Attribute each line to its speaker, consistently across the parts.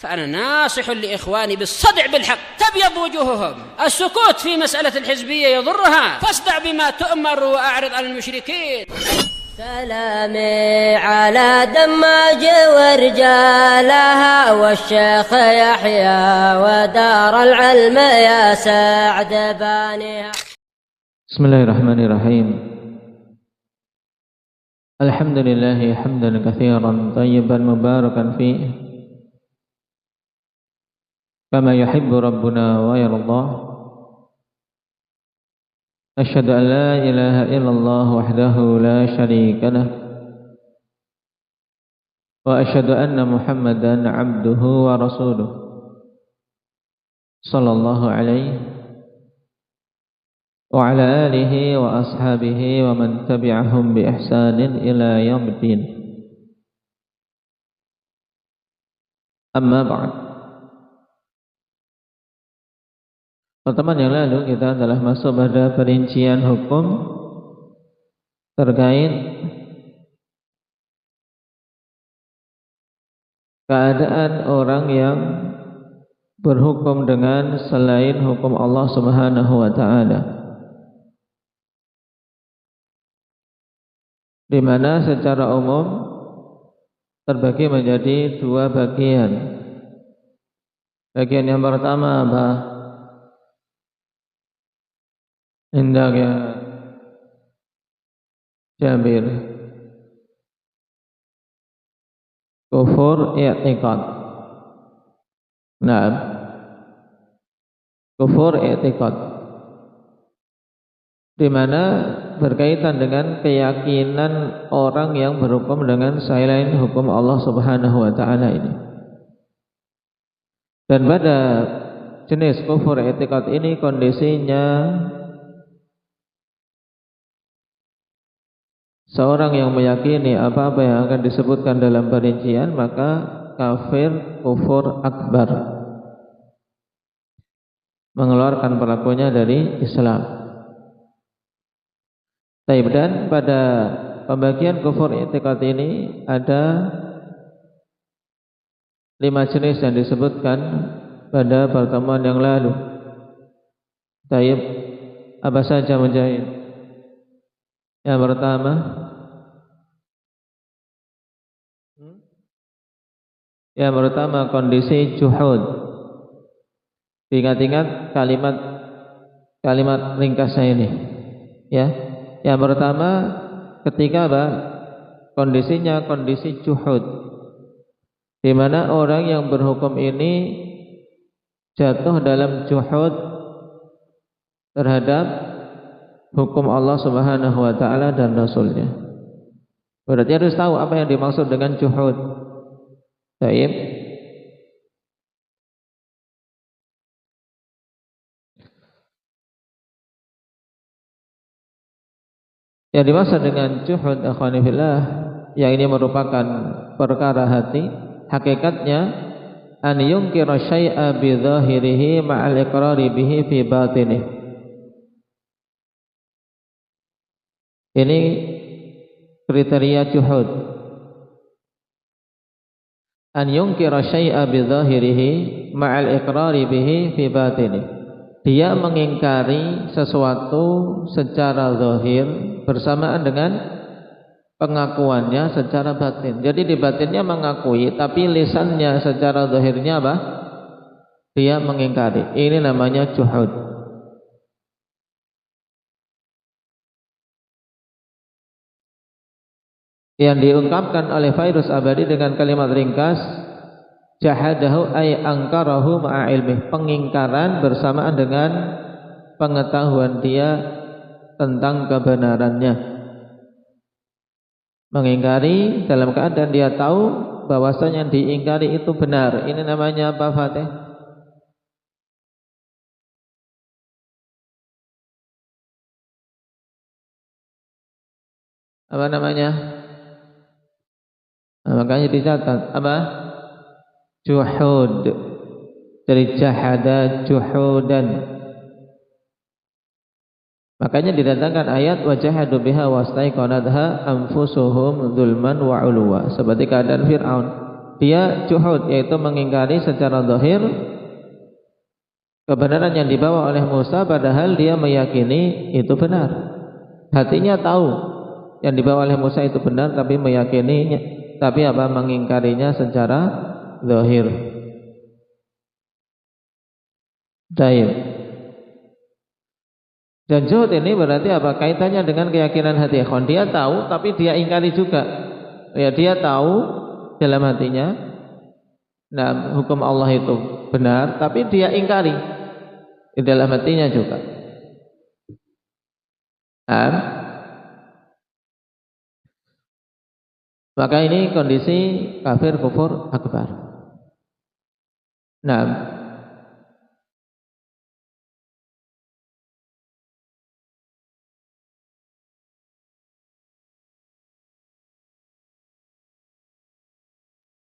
Speaker 1: فأنا ناصح لإخواني بالصدع بالحق تبيض وجوههم. السكوت في مسألة الحزبية يضرها، فاصدع بما تؤمر وأعرض عن المشركين.
Speaker 2: سلامي على دماج ورجالها والشيخ يحيى ودار العلم يا سعد بانيها.
Speaker 3: بسم الله الرحمن الرحيم. الحمد لله حمدا كثيرا طيبا مباركا فيه كما يحب ربنا ويرضى. أشهد أن لا إله إلا الله وحده لا شريك له وأشهد أن محمدا عبده ورسوله صلى الله عليه وعلى آله وأصحابه ومن تبعهم بإحسان إلى يوم الدين. أما بعد. Pertemuan yang lalu kita telah masuk pada perincian hukum terkait keadaan orang yang berhukum dengan selain hukum Allah Subhanahu wa taala, di mana secara umum terbagi menjadi dua bagian. Bagian yang pertama apa? Hendak ya Jabir, kufur i'tiqad. Nah, kufur i'tiqad, di mana berkaitan dengan keyakinan orang yang berhukum dengan selain hukum Allah Subhanahu wa taala ini. Dan pada jenis kufur i'tiqad ini kondisinya seorang yang meyakini apa-apa yang akan disebutkan dalam perincian, maka kafir kufur akbar, mengeluarkan pelakunya dari Islam. Dan pada pembagian kufur i'tiqad ini ada 5 jenis yang disebutkan pada pertemuan yang lalu. Apa saja Mujahid? Yang pertama, kondisi juhud. Ingat-ingat kalimat ringkasnya ini, ya. Yang pertama, ketika apa? Kondisinya kondisi juhud, di mana orang yang berhukum ini jatuh dalam juhud terhadap hukum Allah Subhanahu wa taala dan Rasulnya. Berarti harus tahu apa yang dimaksud dengan juhud. Baik. Yang dimaksud dengan juhud akhwani fillah, yang ini merupakan perkara hati, hakikatnya an yunkira syai'a bi dhahirihi ma'al iqrari bihi fi batinihi. Ini kriteria juhud. An yunkira syai'a bi dhahirihi ma'al iqrari bihi fi batini. Dia mengingkari sesuatu secara zahir bersamaan dengan pengakuannya secara batin. Jadi di batinnya mengakui, tapi lisannya secara zahirnya apa? Dia mengingkari. Ini namanya juhud. Yang diungkapkan oleh Fairuz Abadi dengan kalimat ringkas, jahadahu ay angkarahu ma'a ilmih, pengingkaran bersamaan dengan pengetahuan dia tentang kebenarannya. Mengingkari dalam keadaan dia tahu bahwasanya yang diingkari itu benar. Ini namanya apa, Fatih? Apa namanya? Nah, makanya dicatat apa? Juhud. Dari jahada juhudan. Makanya didatangkan ayat wajahadu biha wastaiqanatha anfusuhum zulman wa uluwa, seperti keadaan Fir'aun. dia juhud, yaitu mengingkari secara zahir kebenaran yang dibawa oleh Musa, padahal dia meyakini itu benar. Hatinya tahu yang dibawa oleh Musa itu benar, tapi meyakininya, tapi mengingkarinya secara zahir. Baik. Dan juhud ini berarti apa? Kaitannya dengan keyakinan hati. Dia tahu tapi dia ingkari juga. Ya, dia tahu dalam hatinya, nah, hukum Allah itu benar, tapi dia ingkari di dalam hatinya juga. Maka ini kondisi kafir kufur akbar. Nah,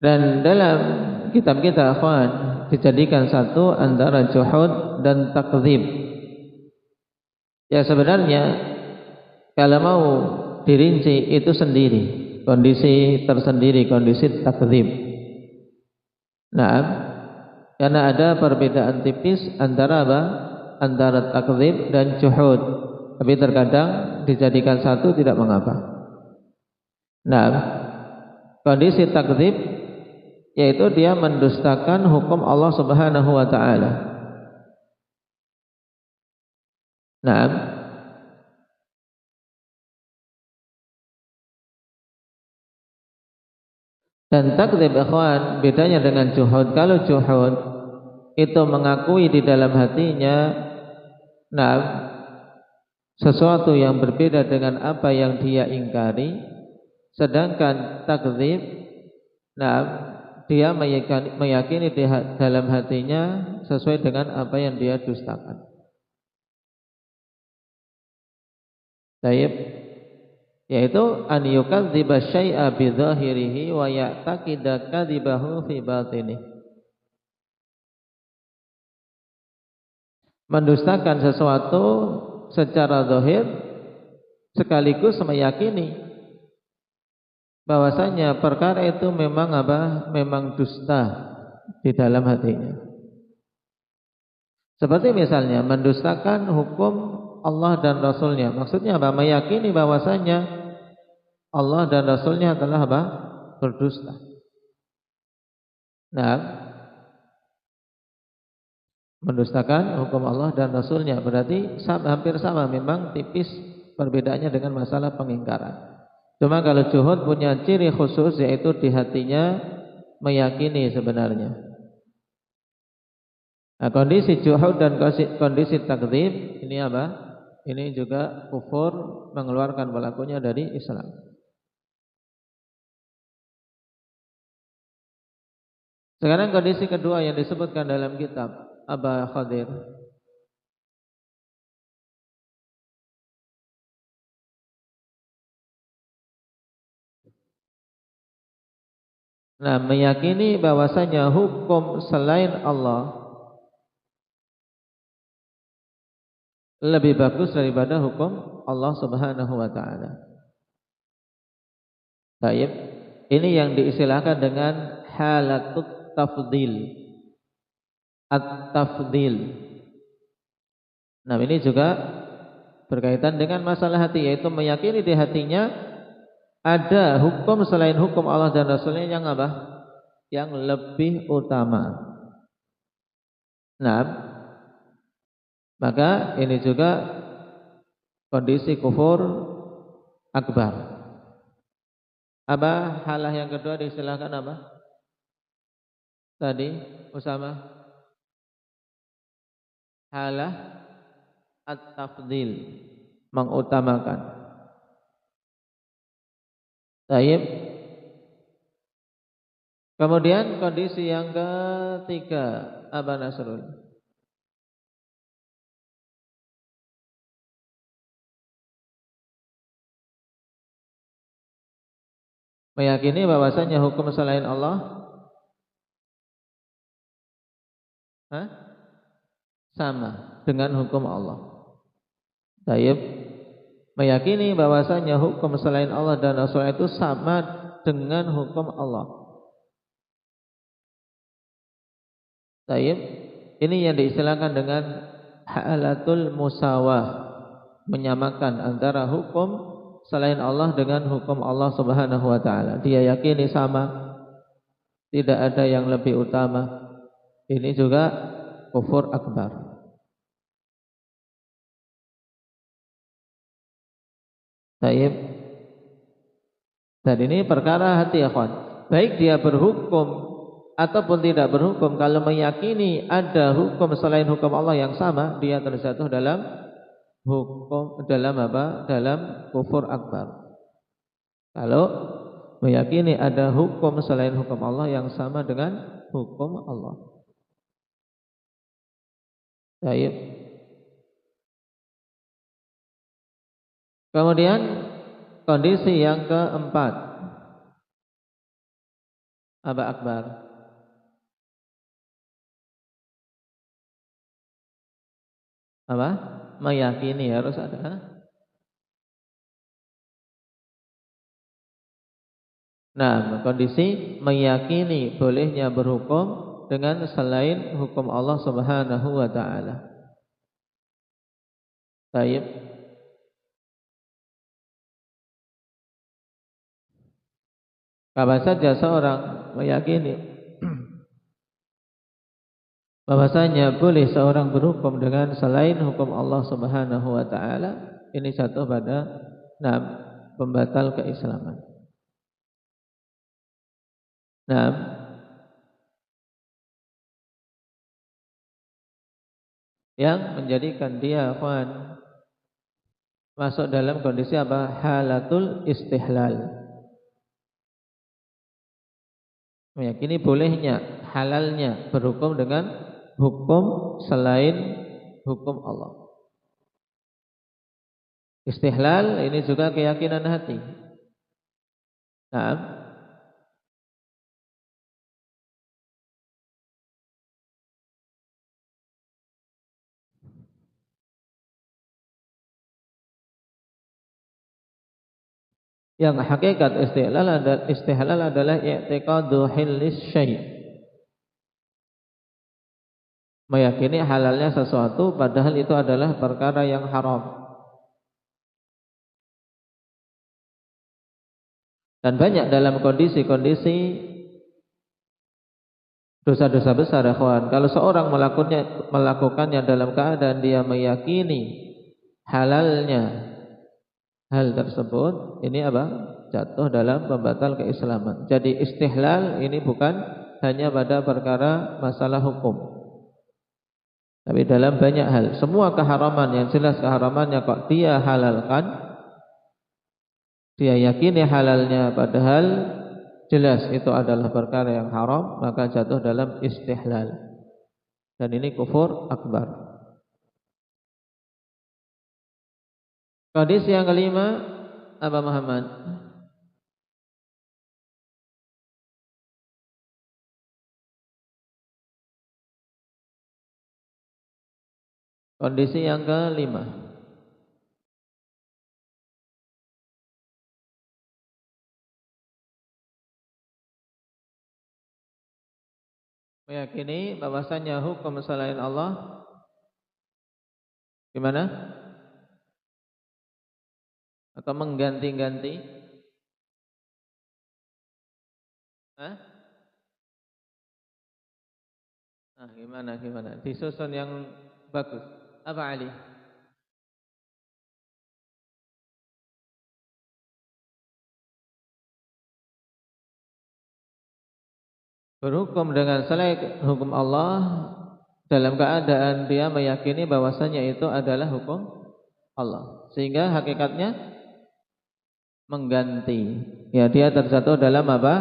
Speaker 3: dan dalam kitab kita akhwan dijadikan satu antara juhud dan takdzib. Ya, sebenarnya kalau mau dirinci itu sendiri, kondisi tersendiri, kondisi takdzib. Nah, karena ada perbedaan tipis antara antara takdzib dan juhud, tapi terkadang dijadikan satu tidak mengapa. Nah, kondisi takdzib yaitu dia mendustakan hukum Allah Subhanahu wa taala. Nah, dan takdzib ikhwan bedanya dengan juhud. Kalau juhud itu mengakui di dalam hatinya sesuatu yang berbeda dengan apa yang dia ingkari, sedangkan takdzib dia meyakini di dalam hatinya sesuai dengan apa yang dia dustakan. Baik, yaitu an yukadziba syai'a bi dzahirihi wa ya'taqida kadzibahu fi batinihi. Mendustakan sesuatu secara zahir sekaligus meyakini bahwasanya perkara itu memang memang dusta di dalam hatinya. Seperti misalnya mendustakan hukum Allah dan Rasulnya. Maksudnya meyakini bahwasanya Allah dan Rasulnya telah berdusta. Nah, mendustakan hukum Allah dan Rasulnya berarti hampir sama, memang tipis perbedaannya dengan masalah pengingkaran. Cuma kalau juhud punya ciri khusus, yaitu di hatinya meyakini sebenarnya. Nah, kondisi juhud dan kondisi takdzib ini ini juga kufur, mengeluarkan pelakunya dari Islam. Sekarang kondisi kedua yang disebutkan dalam kitab Aba Khadir. Nah, meyakini bahwasanya hukum selain Allah lebih bagus daripada hukum Allah Subhanahu wa taala. Baik, ini yang diistilahkan dengan halatut tafdil. At-tafdil. Nah, ini juga berkaitan dengan masalah hati, yaitu meyakini di hatinya ada hukum selain hukum Allah dan Rasulnya yang yang lebih utama. Nah, maka ini juga kondisi kufur akbar. Halah yang kedua diistilahkan tadi Usama? Halah at-tafdil, mengutamakan. Baik. Kemudian kondisi yang ketiga, Aba Nasrul. Meyakini bahwasanya hukum selain Allah sama dengan hukum Allah. Baik. Meyakini bahwasanya hukum selain Allah dan Rasul itu sama dengan hukum Allah. Taib. Ini yang diistilahkan dengan halatul musawah, menyamakan antara hukum selain Allah dengan hukum Allah Subhanahu wa taala. Dia yakini sama, tidak ada yang lebih utama. Ini juga kufur akbar. Taib. Dan ini perkara hati, ya kawan. Baik dia berhukum ataupun tidak berhukum, kalau meyakini ada hukum selain hukum Allah yang sama, dia terjatuh dalam hukum, dalam apa? Dalam kufur akbar. Kalau meyakini ada hukum selain hukum Allah yang sama dengan hukum Allah. Baik. Kemudian kondisi yang keempat, apa akbar? Apa? Meyakini, harus ada. Nah, kondisi meyakini bolehnya berhukum dengan selain hukum Allah Subhanahu wa taala. Baik. Apa saja seorang meyakini bahwasanya boleh seorang berhukum dengan selain hukum Allah Subhanahu wa taala, ini jatuh pada pembatal keislaman. Yang menjadikan dia masuk dalam kondisi apa? Halatul istihlal. Meyakini bolehnya, halalnya berhukum dengan hukum selain hukum Allah. Istihlal ini juga keyakinan hati. Yang hakikat istihlal adalah i'tiqadu hillis syai'. Meyakini halalnya sesuatu padahal itu adalah perkara yang haram. Dan banyak dalam kondisi-kondisi dosa-dosa besar, ya kawan. Kalau seorang melakukannya dalam keadaan dia meyakini halalnya hal tersebut, ini apa? Jatuh dalam pembatal keislaman. Jadi istihlal ini bukan hanya pada perkara masalah hukum, tapi dalam banyak hal. Semua keharaman yang jelas keharamannya kok dia halalkan, dia yakini halalnya padahal jelas itu adalah perkara yang haram, maka jatuh dalam istihlal. Dan ini kufur akbar. Kondisi yang kelima, apa Muhammad? Kondisi yang kelima, meyakini bahwasanya hukum selain Allah gimana? Atau mengganti-ganti? Gimana? Disusun yang bagus. Apa Ali? Berhukum dengan selain hukum Allah dalam keadaan dia meyakini bahwasanya itu adalah hukum Allah, sehingga hakikatnya mengganti. Ya, dia terjatuh dalam apa?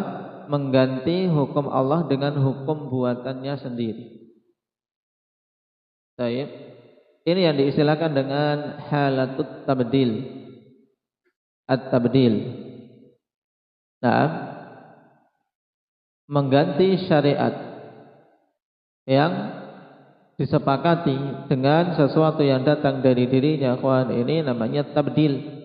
Speaker 3: Mengganti hukum Allah dengan hukum buatannya sendiri. Baik. Ini yang diistilahkan dengan halatut tabdil. At-tabdil. Mengganti syariat yang disepakati dengan sesuatu yang datang dari dirinya, kawan, ini namanya tabdil.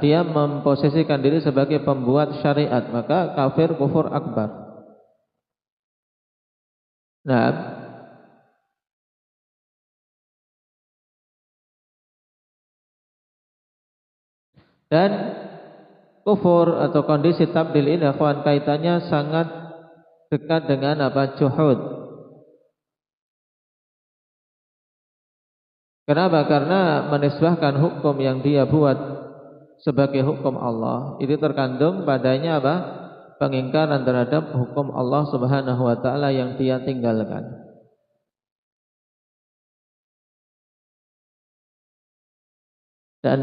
Speaker 3: Dia memposisikan diri sebagai pembuat syariat, maka kafir kufur akbar. Nah, dan kufur atau kondisi tabdil ini akhwan kaitannya sangat dekat dengan apa? Juhud. Kenapa? Karena menisbahkan hukum yang dia buat sebagai hukum Allah, itu terkandung padanya apa? Pengingkaran terhadap hukum Allah Subhanahu wa taala yang dia tinggalkan. Dan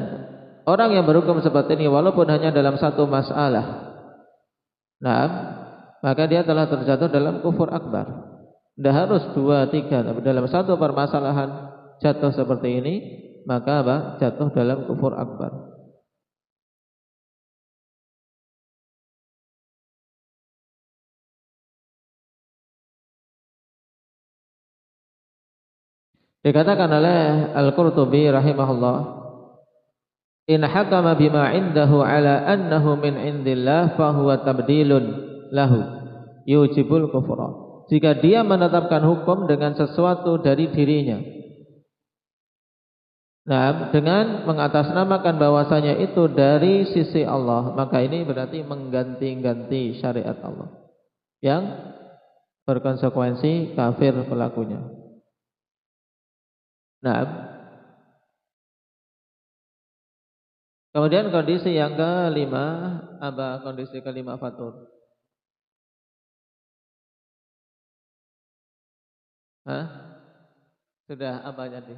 Speaker 3: orang yang berhukum seperti ini walaupun hanya dalam satu masalah, nah, maka dia telah terjatuh dalam kufur akbar. Tidak harus 2, 3, tapi dalam satu permasalahan jatuh seperti ini, maka apa? Jatuh dalam kufur akbar. Dikatakan oleh Al-Qurtubi rahimahullah, in hakama bima indahu ala annahu min indillah fahuwa tabdilun lahu yujibul kufra. Jika dia menetapkan hukum dengan sesuatu dari dirinya, nah, dengan mengatasnamakan bahwasanya itu dari sisi Allah, maka ini berarti mengganti-ganti syariat Allah yang berkonsekuensi kafir pelakunya. Nah, kemudian kondisi yang kelima, apa kondisi kelima Fatur? Hah? Sudah apa jadi?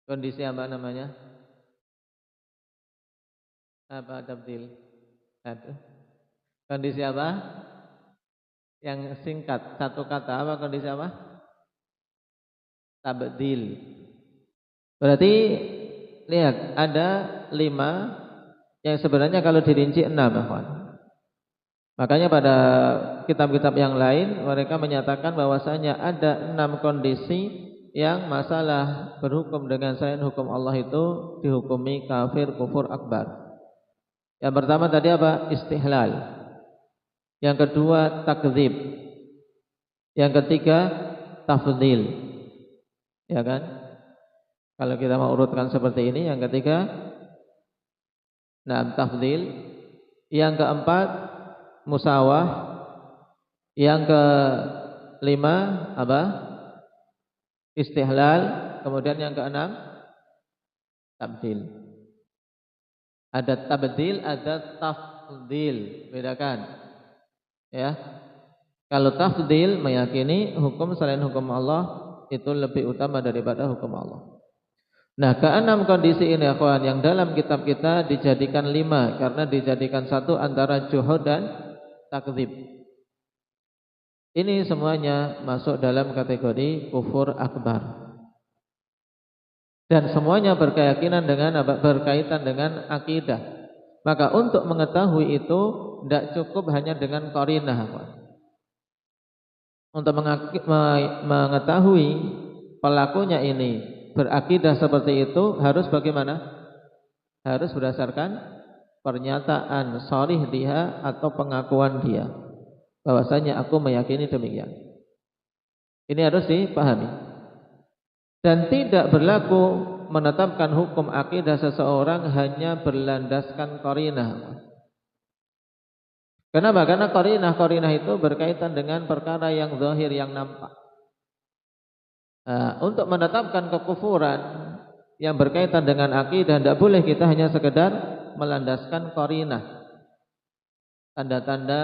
Speaker 3: Kondisi apa namanya? Apa tabdil? Aduh. Kondisi apa? Yang singkat, satu kata, apa kondisi apa? Tabdil. Berarti lihat ada 5 yang sebenarnya kalau dirinci 6, akhwan. Makanya pada kitab-kitab yang lain mereka menyatakan bahwasanya ada 6 kondisi yang masalah berhukum dengan selain hukum Allah itu dihukumi kafir kufur akbar. Yang pertama tadi apa? Istihlal. Yang kedua takdzib. Yang ketiga tafdhil. Ya kan? Kalau kita mau urutkan seperti ini, yang ketiga tafdhil, yang keempat musawah, yang kelima apa? Istihlal, kemudian yang keenam tabdil. Ada tabdil, ada tafdhil, bedakan. Ya. Kalau tafdhil meyakini hukum selain hukum Allah itu lebih utama daripada hukum Allah. Nah, keenam kondisi ini akhwan yang dalam kitab kita dijadikan 5 karena dijadikan satu antara juhud dan takdzib. Ini semuanya masuk dalam kategori kufur akbar. Dan semuanya berkaitan dengan akidah. Maka untuk mengetahui itu tidak cukup hanya dengan qarinah, akhwan. Untuk mengetahui pelakunya ini berakidah seperti itu harus bagaimana? Harus berdasarkan pernyataan sharih dia atau pengakuan dia bahwasanya aku meyakini demikian. Ini harus dipahami. Dan tidak berlaku menetapkan hukum akidah seseorang hanya berlandaskan qarinah. Kenapa? Karena qarinah itu berkaitan dengan perkara yang zahir, yang nampak. Untuk menetapkan kekufuran yang berkaitan dengan akidah tidak boleh kita hanya sekedar melandaskan qarinah, tanda-tanda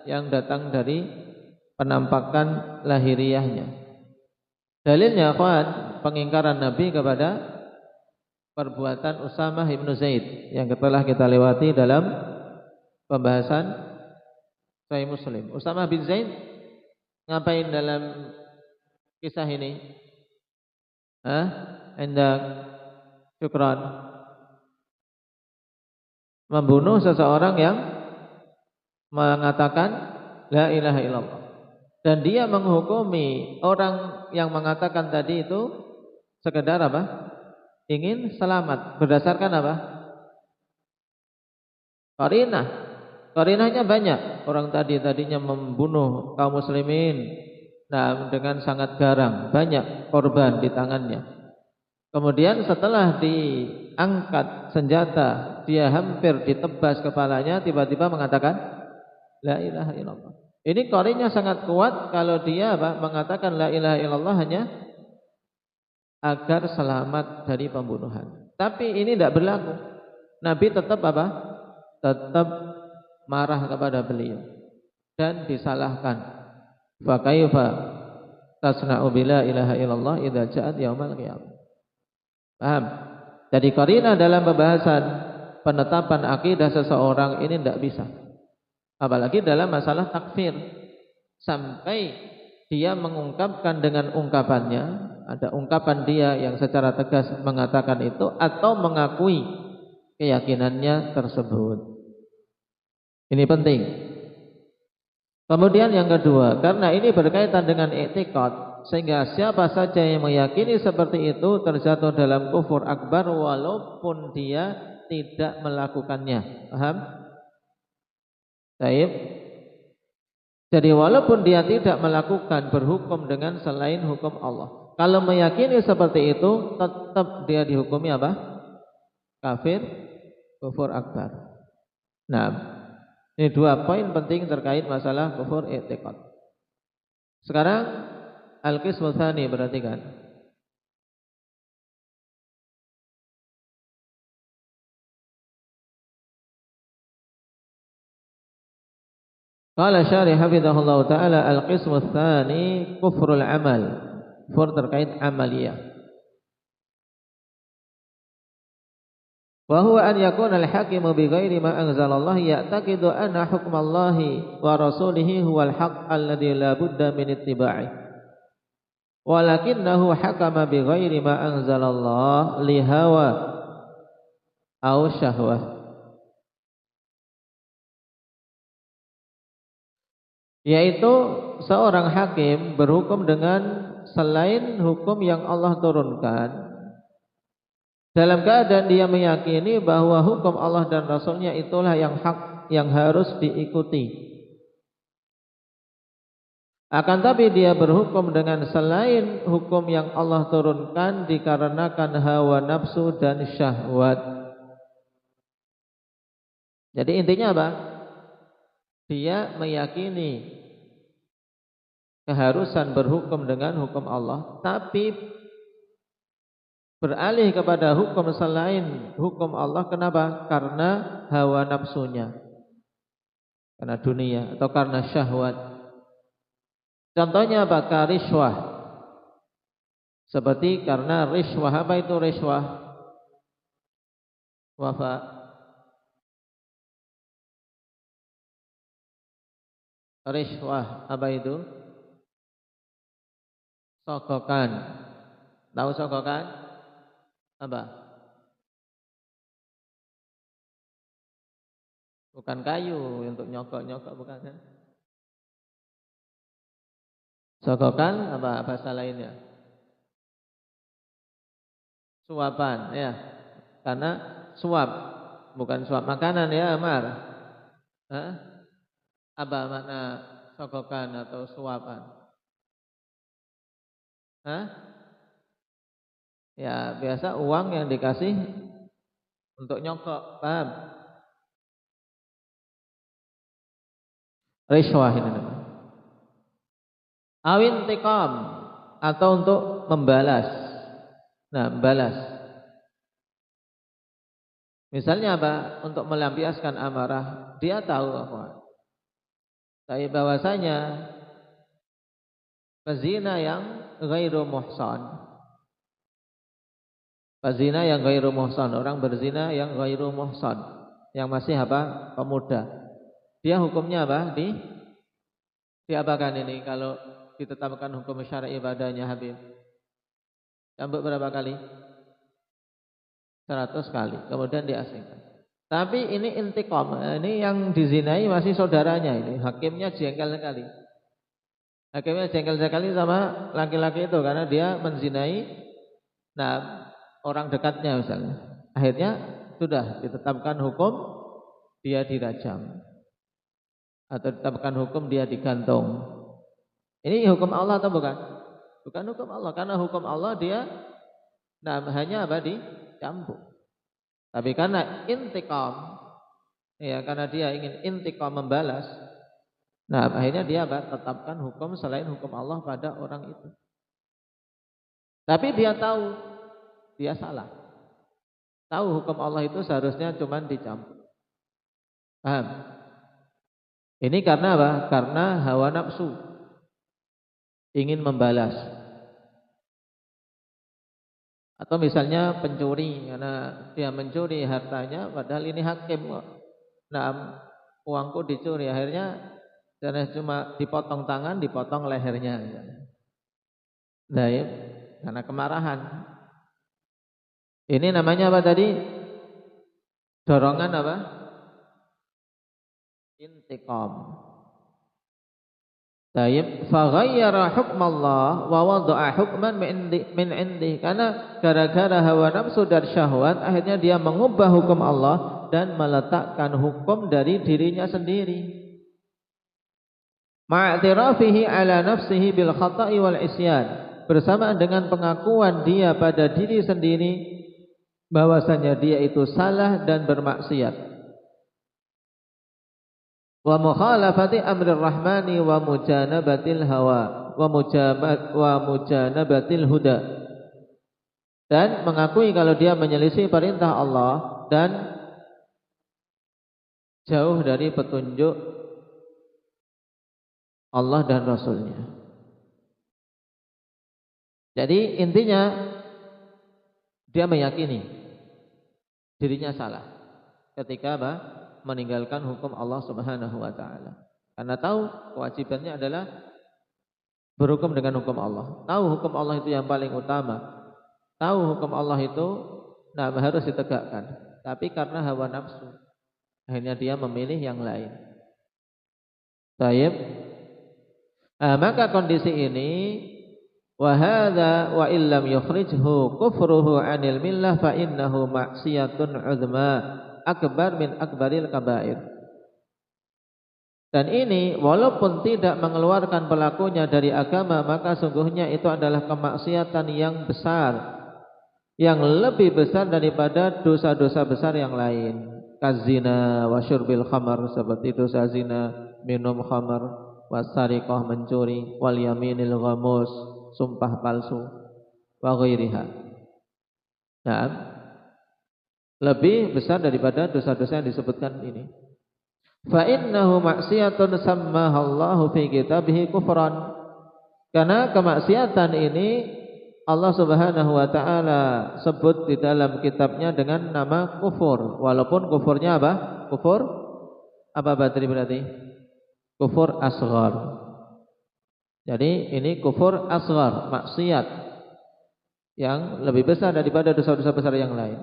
Speaker 3: yang datang dari penampakan lahiriahnya. Dalilnya akhwan pengingkaran Nabi kepada perbuatan Usamah bin Zaid yang telah kita lewati dalam pembahasan Sahih Muslim. Usamah bin Zaid ngapain dalam kisah ini? Hendak syukran, membunuh seseorang yang mengatakan la ilaha illallah, dan dia menghukumi orang yang mengatakan tadi itu sekedar apa? Ingin selamat. Berdasarkan apa? Qarinah. Qarinahnya banyak. Orang tadinya membunuh kaum muslimin, Nah, dengan sangat garang, banyak korban di tangannya. Kemudian setelah diangkat senjata, dia hampir ditebas kepalanya, tiba-tiba mengatakan la ilaha illallah. Ini qorinya sangat kuat kalau dia mengatakan la ilaha illallah hanya agar selamat dari pembunuhan. Tapi ini tidak berlaku. Nabi tetap Tetap marah kepada beliau dan disalahkan. Fa kaifa tasna'u bila ilaha illallah idza ja'at yaumal qiyamah. Paham? Jadi qarina dalam pembahasan penetapan akidah seseorang ini tidak bisa. Apalagi dalam masalah takfir. Sampai dia mengungkapkan dengan ungkapannya, ada ungkapan dia yang secara tegas mengatakan itu atau mengakui keyakinannya tersebut. Ini penting. Kemudian yang kedua, karena ini berkaitan dengan i'tiqad, sehingga siapa saja yang meyakini seperti itu terjatuh dalam kufur akbar walaupun dia tidak melakukannya. Paham? Baik. Jadi walaupun dia tidak melakukan, berhukum dengan selain hukum Allah. Kalau meyakini seperti itu, tetap dia dihukumi apa? Kafir, kufur akbar. Nah, ini dua poin penting terkait masalah kufur i'tiqad. Sekarang al-qismu tsani, perhatikan. Qala syarih hafizahullah ta'ala al-qismu tsani kufrul amal. Kufur terkait amaliyah. Wa huwa an yakuna al-hakimu bi ghairi ma anzalallah ya'taqidu anna hukmallahi wa rasulihi huwal haqq alladhi la budda min ittiba'i. Walakinnahu hakama bi ghairi ma anzalallah li hawa aw syahwah. Yaitu seorang hakim berhukum dengan selain hukum yang Allah turunkan, dalam keadaan dia meyakini bahwa hukum Allah dan Rasulnya itulah yang hak, yang harus diikuti. Akan tapi dia berhukum dengan selain hukum yang Allah turunkan dikarenakan hawa nafsu dan syahwat. Jadi intinya apa? Dia meyakini keharusan berhukum dengan hukum Allah, tapi beralih kepada hukum selain hukum Allah. Kenapa? Karena hawa nafsunya, karena dunia atau karena syahwat. Contohnya apa? Kariswah. Seperti karena riswah. Apa itu riswah? Wafa. Riswah apa itu? Sogokan. Tahu sogokan? Apa? Bukan kayu untuk nyogok-nyogok, bukan kan? Sogokan apa bahasa lainnya? Suapan, ya. Karena suap, bukan suap makanan ya, Amar. Hah? Apa makna sogokan atau suapan? Hah? Ya, biasa uang yang dikasih untuk nyokok, paham? Riswah ini namanya. Awin tikam, atau untuk membalas. Nah, membalas. Misalnya apa? Untuk melampiaskan amarah. Dia tahu tapi bahwasanya pezina yang ghairu muhsan, pezina yang ghairu muhsan, orang berzina yang ghairu muhsan, yang masih apa? Pemuda. Dia hukumnya apa? Diapakan ini kalau ditetapkan hukum syar'i ibadahnya Habib? Cambuk berapa kali? 100 kali. Kemudian diasingkan. Tapi ini intiqam, ini yang dizinai masih saudaranya ini. Hakimnya jengkel sekali. Hakimnya jengkel sekali sama laki-laki itu karena dia menzinai orang dekatnya misalnya. Akhirnya sudah ditetapkan hukum dia dirajam atau ditetapkan hukum dia digantung. Ini hukum Allah atau bukan? Bukan hukum Allah, karena hukum Allah dia hanya dicambuk. Tapi karena intikam, ya karena dia ingin intikam membalas, akhirnya dia tetapkan hukum selain hukum Allah pada orang itu. Tapi dia tahu dia salah. Tahu hukum Allah itu seharusnya cuma dicambuk. Paham? Ini karena apa? Karena hawa nafsu, ingin membalas. Atau misalnya pencuri, karena dia mencuri hartanya padahal ini hakim kok. Uangku dicuri, akhirnya karena cuma dipotong tangan, dipotong lehernya. Nah, ya, karena kemarahan. Ini namanya apa tadi? Dorongan apa? Intiqam. Tayyib, faghayyara hukmallah wa wada'a hukman min indi. Karena gara-gara hawa nafsu dan syahwat, akhirnya dia mengubah hukum Allah dan meletakkan hukum dari dirinya sendiri. Ma'tirafihi ala nafsihi bil khata'i wal isyan, bersamaan dengan pengakuan dia pada diri sendiri bahwasanya dia itu salah dan bermaksiat. Wa mukhalafati amrir rahmani wa mujanabatil hawa wa mujanabatil huda, dan mengakui kalau dia menyelisih perintah Allah dan jauh dari petunjuk Allah dan Rasulnya. Jadi intinya dia meyakini dirinya salah ketika meninggalkan hukum Allah Subhanahu wa taala. Karena tahu kewajibannya adalah berhukum dengan hukum Allah. Tahu hukum Allah itu yang paling utama. Tahu hukum Allah itu harus ditegakkan. Tapi karena hawa nafsu, akhirnya dia memilih yang lain. Baik. Maka kondisi ini wa hadza wa illam yukhrijhu kufruhu 'anil millah fa innahu ma'siyatun 'uzma akbar min akbaril kabair. Dan ini walaupun tidak mengeluarkan pelakunya dari agama, maka sungguhnya itu adalah kemaksiatan yang besar, yang lebih besar daripada dosa-dosa besar yang lain. Kazina wa syurbil khamar, seperti dosa zina, minum khamar, wasariqah, mencuri, wal yaminil ghamus, sumpah palsu, wa ghairiha. Nah, lebih besar daripada dosa-dosa yang disebutkan ini. Fa innahu maksiatun sammaha Allahu fi kitabihi kufran. Karena kemaksiatan ini Allah Subhanahu wa taala sebut di dalam kitabnya dengan nama kufur, walaupun kufurnya apa? Kufur apa berarti? Kufur asghar. Jadi ini kufur asghar, maksiat yang lebih besar daripada dosa-dosa besar yang lain.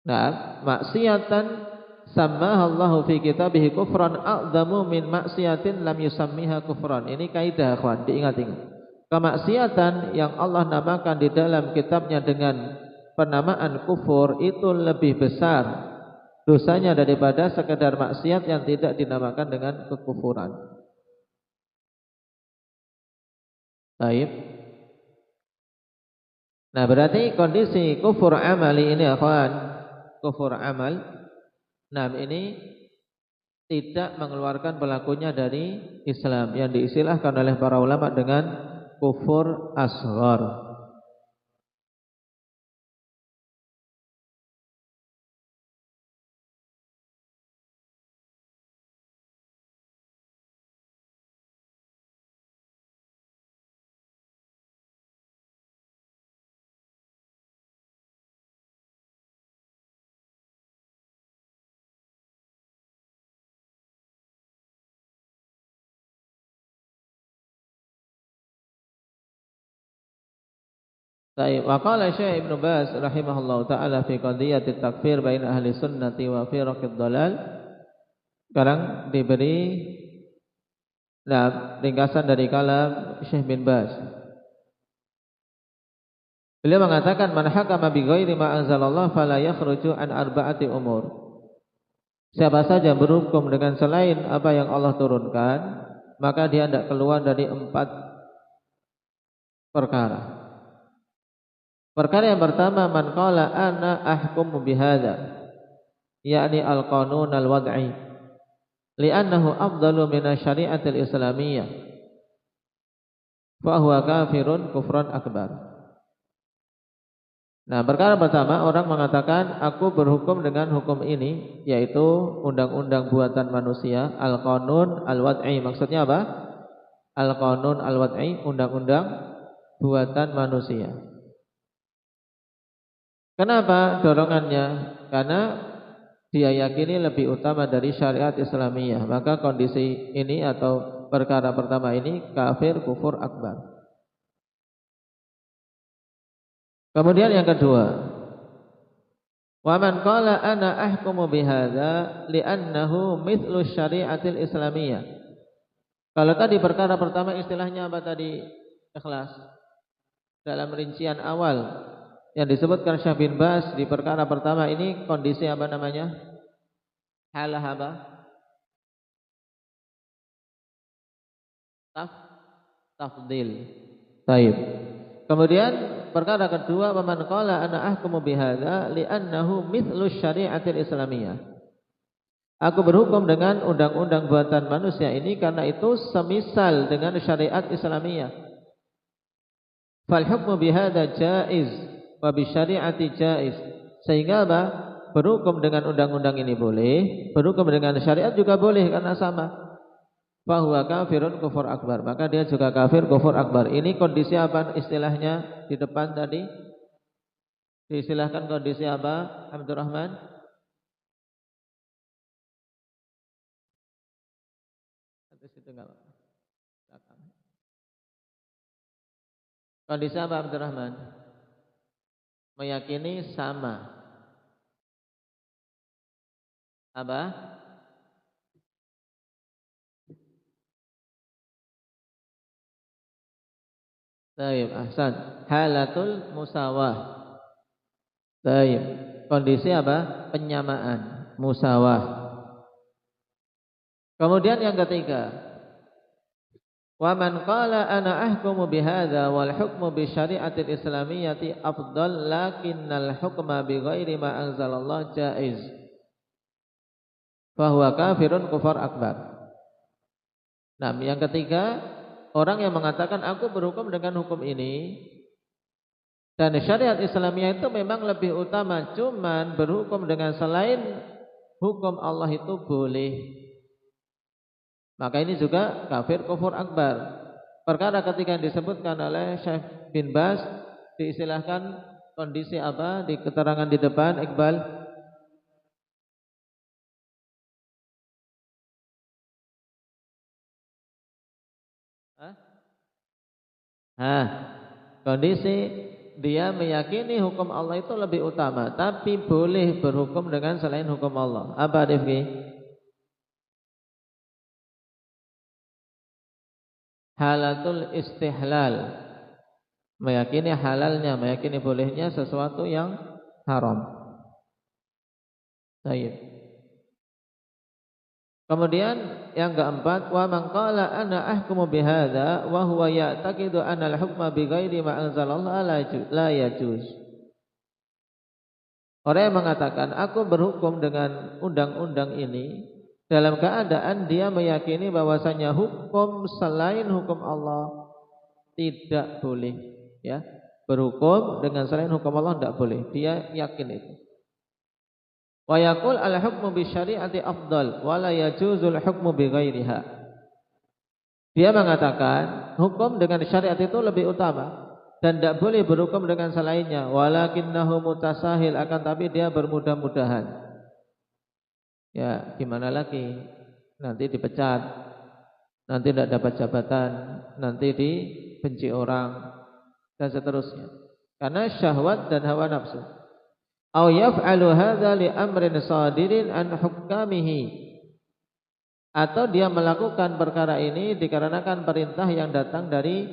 Speaker 3: Nah, maksiatan sammaha Allahu fi kitabihi kufran a'dhamu min maksiatin lam yusammiha kufran. Ini kaidah, kawan, diingat-ingat. Kemaksiatan yang Allah namakan di dalam kitabnya dengan penamaan kufur itu lebih besar dosanya daripada sekedar maksiat yang tidak dinamakan dengan kekufuran. Baik. Nah, berarti kondisi kufur amali ini, kawan, kufur amal, ini tidak mengeluarkan pelakunya dari Islam, yang diistilahkan oleh para ulama dengan kufur asghar. Baik, waqala Syekh Ibnu Baz rahimahullahu taala fi qadhiyatit takfir bain ahli sunnati wa firaqid dhalal. Sekarang diberi ringkasan dari kalam Syekh bin Baz. Beliau mengatakan man hakama bi ghairi ma anzalallah fala yakhruju an arba'ati umur. Siapa saja berhukum dengan selain apa yang Allah turunkan, maka dia tidak keluar dari 4 perkara. Perkara yang pertama, man qala ana ahkumu bihadza, yakni al-qanun al-wad'i, li'annahu afdalu min asy-syari'atil islamiyyah, fa huwa kafirun kufran akbar. Nah, perkara pertama, orang mengatakan aku berhukum dengan hukum ini, yaitu undang-undang buatan manusia, al-qanun al-wad'i. Maksudnya apa? Al-qanun al-wad'i, undang-undang buatan manusia. Kenapa dorongannya? Karena dia yakini lebih utama dari syariat Islamiyah. Maka kondisi ini atau perkara pertama ini kafir kufur akbar. Kemudian yang kedua, wa man qala ana ahkumu bihadza li'annahu mithlu syari'atil islamiyah. Kalau tadi perkara pertama istilahnya apa tadi? Ikhlas. Dalam rincian awal yang disebutkan Syekh bin Baz di perkara pertama ini kondisi apa namanya? Halah apa? Tafdil. Baik. Kemudian perkara kedua, wa man qala ana ahkumu bihadza li'annahu mithlu syari'atil islamiyah. Aku berhukum dengan undang-undang buatan manusia ini karena itu semisal dengan syariat Islamiyah. Fal hukmu bihadza jaiz wa bi syari'ati jaiz. Sehingga apa? Berhukum dengan undang-undang ini boleh, berhukum dengan syariat juga boleh karena sama. Fahuwa kafirun kufur akbar, maka dia juga kafir kufur akbar. Ini kondisi apa istilahnya di depan tadi? Diistilahkan kondisi apa, Abdurrahman? Kondisi apa, Abdurrahman? Meyakini sama. Apa? Baik, ahsan. Halatul musawah. Baik. Kondisi apa? Penyamaan, musawah. Kemudian yang ketiga, wa man qala ana ahkumu bihadza wal hukmu bi syari'atil islamiyyati afdal lakinnal hukma bi ghairi ma anzalallah jaiz. Fa huwa kafirun kufar akbar. Nah, yang ketiga, orang yang mengatakan aku berhukum dengan hukum ini dan syariat Islamiyah itu memang lebih utama, cuman berhukum dengan selain hukum Allah itu boleh, maka ini juga kafir kufur akbar. Perkara ketika yang disebutkan oleh Syekh bin Baz diistilahkan kondisi apa di keterangan di depan, Iqbal? Kondisi dia meyakini hukum Allah itu lebih utama, tapi boleh berhukum dengan selain hukum Allah. Apa Rifki? Halatul istihlal, meyakini halalnya, meyakini bolehnya sesuatu yang haram. Baik. Kemudian yang keempat, wa man qala ana ahkumu bihadza wa huwa ya'taqidu anna al-hukma bighairi ma anzalallah la yajuz. Orang yang mengatakan aku berhukum dengan undang-undang ini dalam keadaan dia meyakini bahwasanya hukum selain hukum Allah tidak boleh, ya. Berhukum dengan selain hukum Allah tidak boleh. Dia yakin itu. Wa yaqul al-hukmu bi syari'ati afdal wa la yajuzul hukmu bi ghairiha. Dia mengatakan hukum dengan syariat itu lebih utama dan tidak boleh berhukum dengan selainnya, walakinnahu mutasahil, akan tapi dia bermudah-mudahan. Ya, gimana lagi? Nanti dipecat, nanti tidak dapat jabatan, nanti dibenci orang dan seterusnya. Karena syahwat dan hawa nafsu. Au yaf'alu hadza li amrin sadirin an hukamihi, atau dia melakukan perkara ini dikarenakan perintah yang datang dari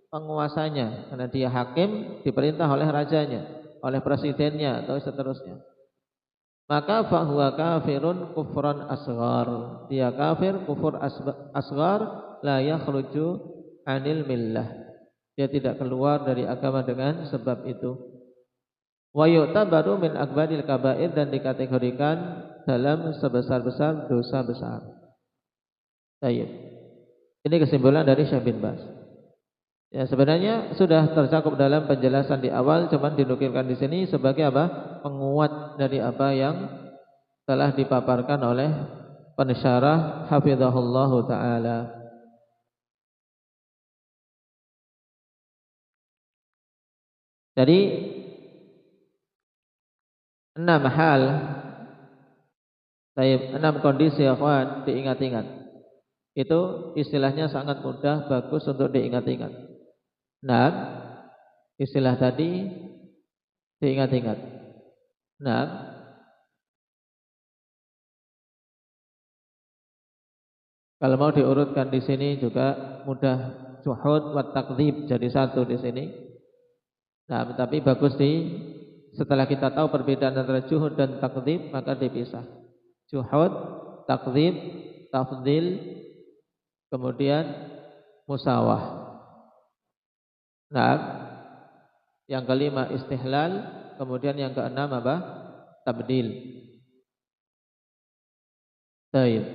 Speaker 3: penguasanya, karena dia hakim diperintah oleh rajanya, oleh presidennya atau seterusnya. Maka fahuwa kafirun kufran asghar, dia kafir kufur asghar la yakhruju 'anil millah. Dia tidak keluar dari agama dengan sebab itu. Wa yu'tabaru min akbaril kaba'ir, dan dikategorikan dalam sebesar-besar dosa besar. Baik. Ini kesimpulan dari Syekh bin Baz. Ya, sebenarnya sudah tercakup dalam penjelasan di awal, cuman dinukilkan di sini sebagai apa? Penguat dari apa yang telah dipaparkan oleh pensyarah hafizahullahu taala. Jadi 6 hal, 6 kondisi ya kawan, diingat-ingat. Itu istilahnya sangat mudah, bagus untuk diingat-ingat. Nah, istilah tadi diingat-ingat. Nah, kalau mau diurutkan di sini juga mudah, juhud wa takdzib jadi satu di sini. Nah, tapi bagus setelah kita tahu perbedaan antara juhud dan takdzib, maka dipisah. Juhud, takdzib, tafdhil, kemudian musawah. Nah, yang kelima istihlal, kemudian yang keenam apa? Tabdil. Baik.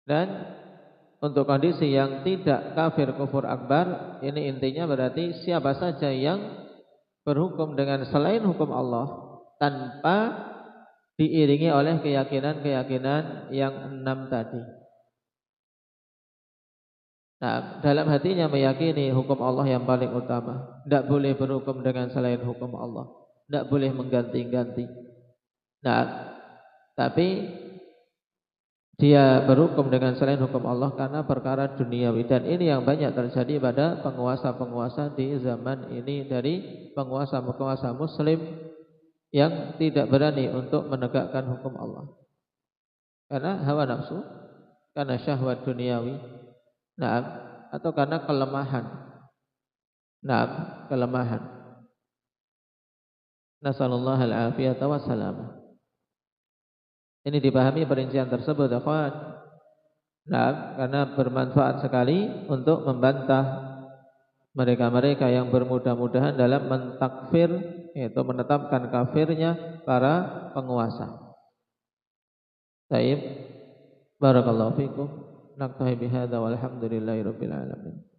Speaker 3: Dan untuk kondisi yang tidak kafir kufur akbar, ini intinya berarti siapa saja yang berhukum dengan selain hukum Allah tanpa diiringi oleh keyakinan-keyakinan yang 6 tadi. Nah, dalam hatinya meyakini hukum Allah yang paling utama, tidak boleh berhukum dengan selain hukum Allah, tidak boleh mengganti-ganti. Nah, tapi dia berhukum dengan selain hukum Allah karena perkara duniawi, dan ini yang banyak terjadi pada penguasa-penguasa di zaman ini, dari penguasa-penguasa muslim yang tidak berani untuk menegakkan hukum Allah karena hawa nafsu, karena syahwat duniawi, atau karena kelemahan. Kelemahan. Nasallallahu al-afiyata wassalamah. Ini dipahami perincian tersebut, akhwan. Karena bermanfaat sekali untuk membantah mereka-mereka yang bermudah-mudahan dalam mentakfir, yaitu menetapkan kafirnya para penguasa. Baik. Barakallahu fikum. Naktahi bihadza walhamdulillahirabbil alamin.